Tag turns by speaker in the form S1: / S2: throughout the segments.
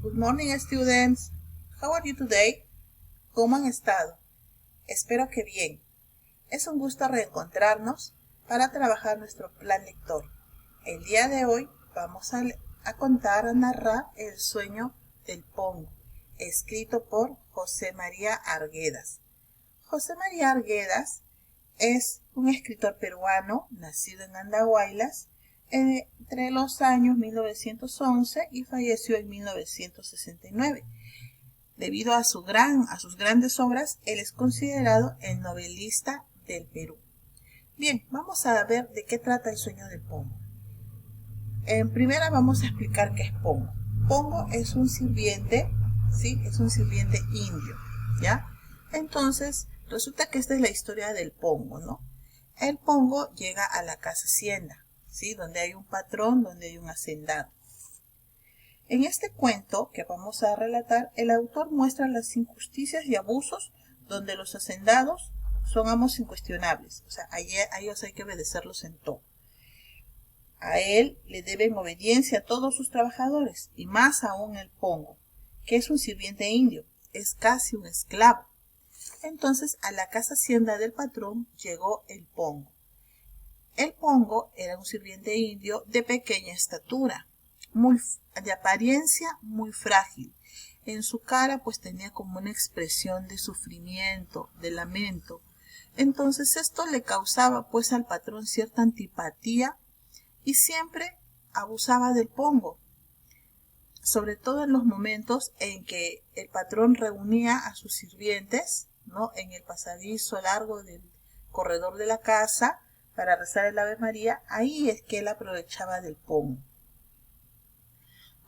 S1: Good morning, students. How are you today? ¿Cómo han estado? Espero que bien. Es un gusto reencontrarnos para trabajar nuestro plan lector. El día de hoy vamos a narrar El sueño del pongo, escrito por José María Arguedas. José María Arguedas es un escritor peruano nacido en Andahuaylas entre los años 1911 y falleció en 1969. Debido a sus grandes obras, él es considerado el novelista del Perú. Bien, vamos a ver de qué trata El sueño del pongo. En primera vamos a explicar qué es pongo. Pongo es un sirviente, ¿sí? Es un sirviente indio, ¿ya? Entonces, resulta que esta es la historia del pongo, ¿no? El pongo llega a la casa hacienda, ¿sí? Donde hay un patrón, donde hay un hacendado. En este cuento que vamos a relatar, el autor muestra las injusticias y abusos donde los hacendados son amos incuestionables. O sea, a ellos hay que obedecerlos en todo. A él le deben obediencia a todos sus trabajadores, y más aún el pongo, que es un sirviente indio, es casi un esclavo. Entonces a la casa hacienda del patrón llegó el pongo. El pongo era un sirviente indio de pequeña estatura, de apariencia muy frágil. En su cara pues tenía como una expresión de sufrimiento, de lamento. Entonces esto le causaba pues al patrón cierta antipatía y siempre abusaba del pongo, sobre todo en los momentos en que el patrón reunía a sus sirvientes, ¿no?, en el pasadizo largo del corredor de la casa para rezar el Ave María. Ahí es que él aprovechaba del pongo.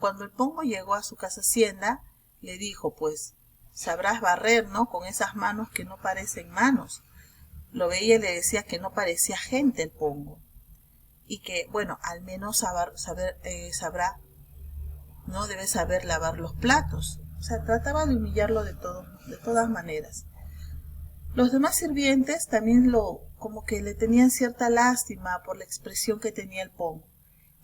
S1: Cuando el pongo llegó a su casa hacienda, le dijo, pues, sabrás barrer, ¿no?, con esas manos que no parecen manos. Lo veía y le decía que no parecía gente el pongo. Y que, bueno, al menos sabrá, ¿no?, debe saber lavar los platos. O sea, trataba de humillarlo de todas maneras. Los demás sirvientes también como que le tenían cierta lástima por la expresión que tenía el pongo.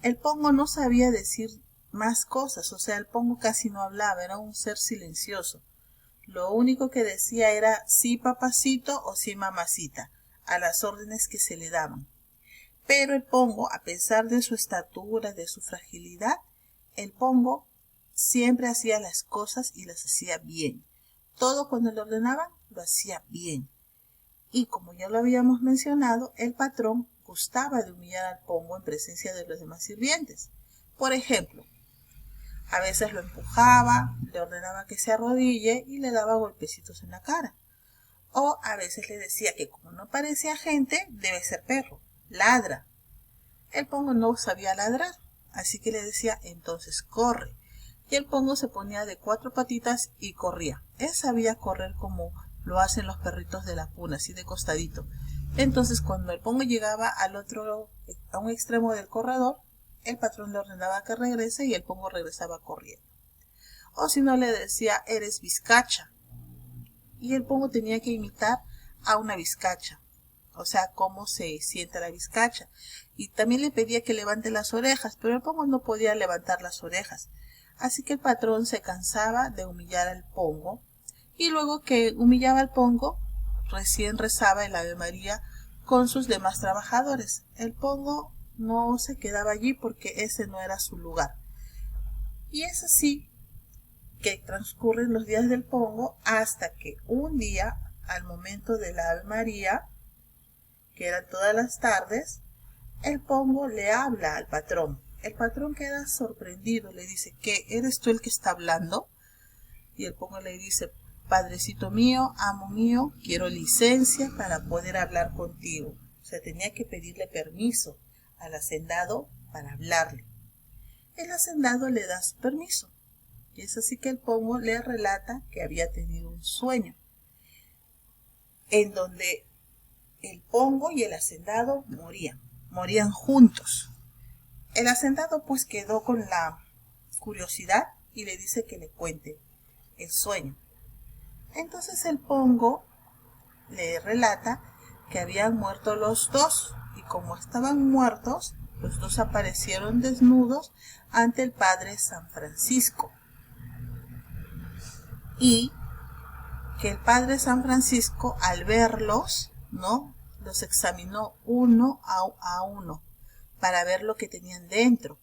S1: El pongo no sabía decir más cosas, o sea, el pongo casi no hablaba, era un ser silencioso. Lo único que decía era sí papacito o sí mamacita, a las órdenes que se le daban. Pero el pongo, a pesar de su estatura, de su fragilidad, el pongo siempre hacía las cosas y las hacía bien. Todo cuando le ordenaban, lo hacía bien. Y como ya lo habíamos mencionado, el patrón gustaba de humillar al pongo en presencia de los demás sirvientes. Por ejemplo, a veces lo empujaba, le ordenaba que se arrodille y le daba golpecitos en la cara. O a veces le decía que como no parecía gente, debe ser perro, ladra. El pongo no sabía ladrar, así que le decía, entonces corre. Y el pongo se ponía de 4 patitas y corría. Él sabía correr como lo hacen los perritos de la puna, así de costadito. Entonces cuando el pongo llegaba a un extremo del corredor, el patrón le ordenaba que regrese y el pongo regresaba corriendo. O si no, le decía, eres vizcacha. Y el pongo tenía que imitar a una vizcacha. O sea, cómo se sienta la vizcacha. Y también le pedía que levante las orejas, pero el pongo no podía levantar las orejas. Así que el patrón se cansaba de humillar al pongo. Y luego que humillaba al pongo, recién rezaba el Ave María con sus demás trabajadores. El pongo no se quedaba allí porque ese no era su lugar. Y es así que transcurren los días del pongo hasta que un día, al momento de la Ave María, que eran todas las tardes, el pongo le habla al patrón. El patrón queda sorprendido, le dice, ¿qué? ¿Eres tú el que está hablando? Y el pongo le dice, padrecito mío, amo mío, quiero licencia para poder hablar contigo. O sea, tenía que pedirle permiso al hacendado para hablarle. El hacendado le da su permiso. Y es así que el pongo le relata que había tenido un sueño, en donde el pongo y el hacendado morían juntos. El hacendado pues quedó con la curiosidad y le dice que le cuente el sueño. Entonces el pongo le relata que habían muerto los dos, y como estaban muertos, los dos aparecieron desnudos ante el padre San Francisco. y que el padre San Francisco, al verlos, ¿no?, los examinó uno a uno para ver lo que tenían dentro.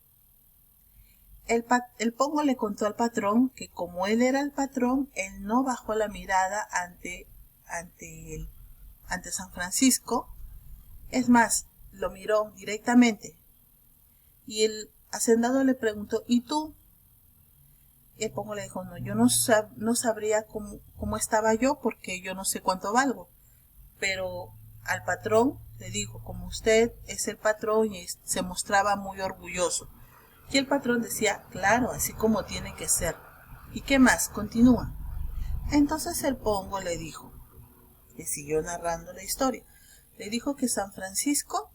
S1: El Pongo le contó al patrón que como él era el patrón, él no bajó la mirada ante San Francisco. Es más, lo miró directamente. Y el hacendado le preguntó, ¿y tú? Y el Pongo le dijo, no, yo no sabría cómo estaba yo, porque yo no sé cuánto valgo. Pero al patrón le dijo, como usted es el patrón, y se mostraba muy orgulloso. Y el patrón decía, claro, así como tiene que ser. ¿Y qué más? Continúa. Entonces el Pongo le dijo, le siguió narrando la historia, le dijo que San Francisco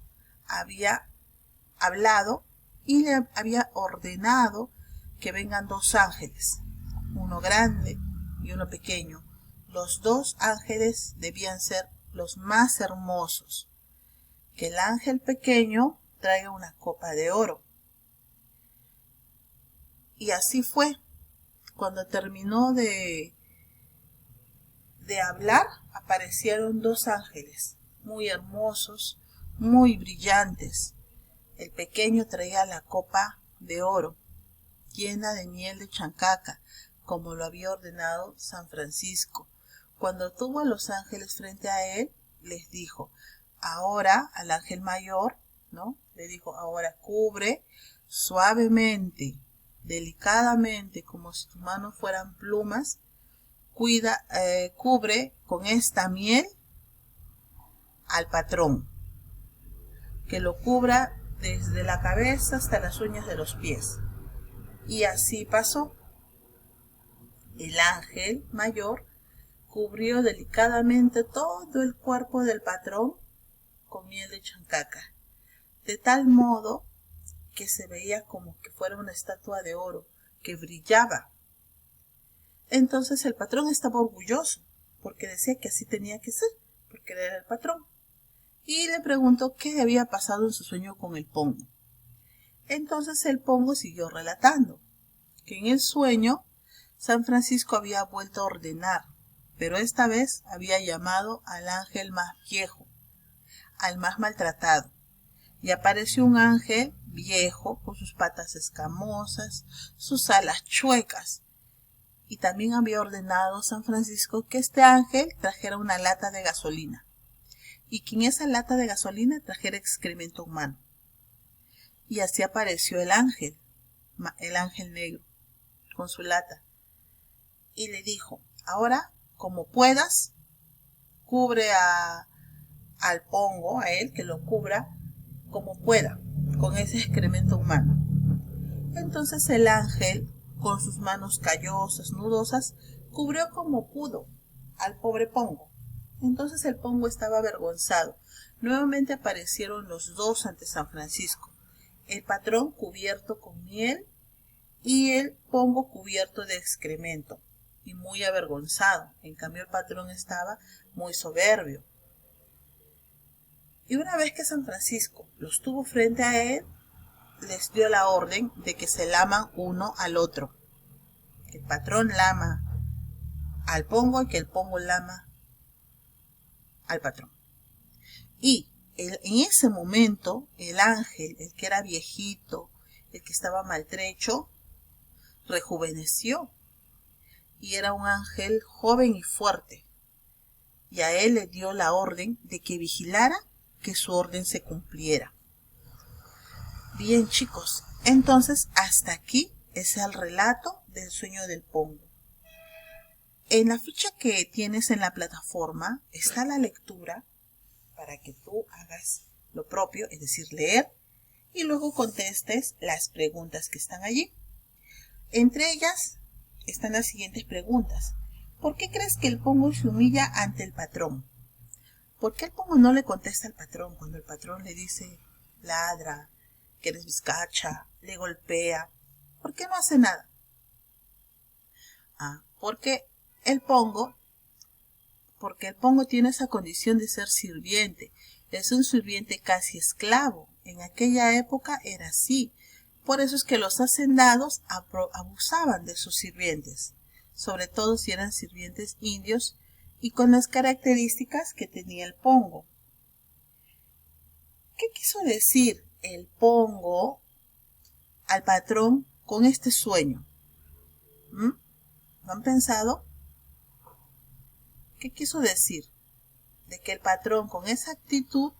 S1: había hablado y le había ordenado que vengan 2 ángeles, uno grande y uno pequeño. Los 2 ángeles debían ser los más hermosos. Que el ángel pequeño traiga una copa de oro. Y así fue. Cuando terminó de hablar, aparecieron 2 ángeles, muy hermosos, muy brillantes. El pequeño traía la copa de oro, llena de miel de chancaca, como lo había ordenado San Francisco. Cuando tuvo a los ángeles frente a él, les dijo, ahora al ángel mayor, ¿no?, le dijo, ahora cubre suavemente, delicadamente, como si tus manos fueran plumas, cubre con esta miel al patrón, que lo cubra desde la cabeza hasta las uñas de los pies. Y así pasó. El ángel mayor cubrió delicadamente todo el cuerpo del patrón con miel de chancaca, de tal modo que se veía como que fuera una estatua de oro que brillaba. Entonces el patrón estaba orgulloso, porque decía que así tenía que ser, porque él era el patrón. Y le preguntó qué había pasado en su sueño con el Pongo. Entonces el Pongo siguió relatando que en el sueño San Francisco había vuelto a ordenar, pero esta vez había llamado al ángel más viejo, al más maltratado, y apareció un ángel viejo con sus patas escamosas, sus alas chuecas, y también había ordenado San Francisco que este ángel trajera una lata de gasolina, y que en esa lata de gasolina trajera excremento humano. Y así apareció el ángel negro, con su lata, y le dijo, ahora, como puedas, cubre al Pongo, a él, que lo cubra como pueda, con ese excremento humano. Entonces el ángel, con sus manos callosas, nudosas, cubrió como pudo al pobre Pongo. Entonces el Pongo estaba avergonzado. Nuevamente aparecieron los 2 ante San Francisco, el patrón cubierto con miel y el Pongo cubierto de excremento y muy avergonzado. En cambio el patrón estaba muy soberbio. Y una vez que San Francisco los tuvo frente a él, les dio la orden de que se laman uno al otro. Que el patrón lama al Pongo y que el Pongo lama al patrón. Y en ese momento el ángel, el que era viejito, el que estaba maltrecho, rejuveneció y era un ángel joven y fuerte. Y a él le dio la orden de que vigilara que su orden se cumpliera. Bien, chicos, entonces hasta aquí es el relato del sueño del Pongo. En la ficha que tienes en la plataforma está la lectura para que tú hagas lo propio, es decir, leer, y luego contestes las preguntas que están allí. Entre ellas están las siguientes preguntas. ¿Por qué crees que el Pongo se humilla ante el patrón? ¿Por qué el Pongo no le contesta al patrón cuando el patrón le dice ladra, que eres bizcacha, le golpea? ¿Por qué no hace nada? Porque el Pongo tiene esa condición de ser sirviente. Es un sirviente casi esclavo. En aquella época era así. Por eso es que los hacendados abusaban de sus sirvientes. sobre todo si eran sirvientes indios y con las características que tenía el pongo. ¿Qué quiso decir el pongo al patrón con este sueño? ¿Lo han pensado? ¿Qué quiso decir? De que el patrón con esa actitud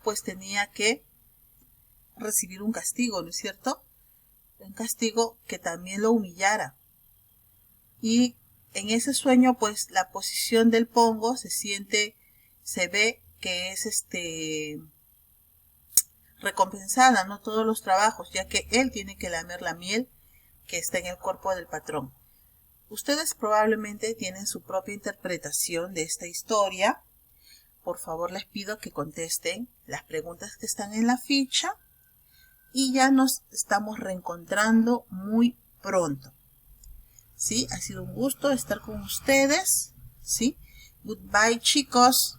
S1: pues tenía que recibir un castigo, ¿no es cierto? Un castigo que también lo humillara. Y en ese sueño pues la posición del pongo se ve que es recompensada, no todos los trabajos, ya que él tiene que lamer la miel que está en el cuerpo del patrón. Ustedes probablemente tienen su propia interpretación de esta historia. Por favor, les pido que contesten las preguntas que están en la ficha y ya nos estamos reencontrando muy pronto. ¿Sí? Ha sido un gusto estar con ustedes. ¿Sí? Goodbye, chicos.